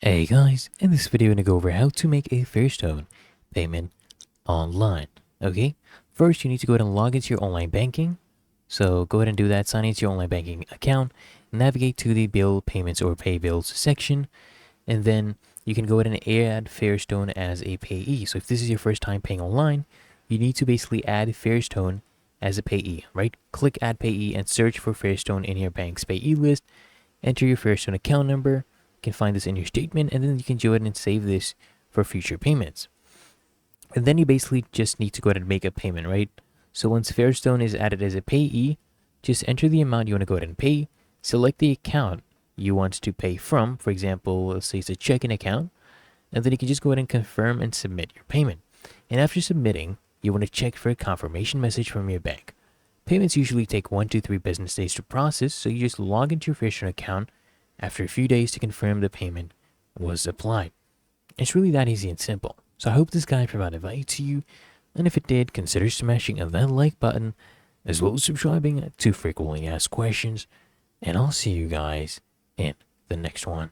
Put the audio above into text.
Hey guys, in this video I'm going to go over how to make a Fairstone payment online. Okay, first you need to go ahead and log into your online banking. So go ahead and do that, sign into your online banking account, navigate to the bill payments or pay bills section, and then you can go ahead and add Fairstone as a payee. So if this is your first time paying online, you need to basically add Fairstone as a payee, right? Click add payee and search for Fairstone in your bank's payee list. Enter your Fairstone account number. You can find this in your statement, and then you can go ahead and save this for future payments. And then you basically just need to go ahead and make a payment, right? So once Fairstone is added as a payee, just enter the amount you want to go ahead and pay, select the account you want to pay from. For example, let's say it's a checking account, and then you can just go ahead and confirm and submit your payment. And after submitting, you want to check for a confirmation message from your bank. Payments usually take 1 to 3 business days to process, so you just log into your Fairstone account after a few days to confirm the payment was applied. It's really that easy and simple. So I hope this guide provided value to you, and if it did, consider smashing that like button, as well as subscribing to frequently asked questions, and I'll see you guys in the next one.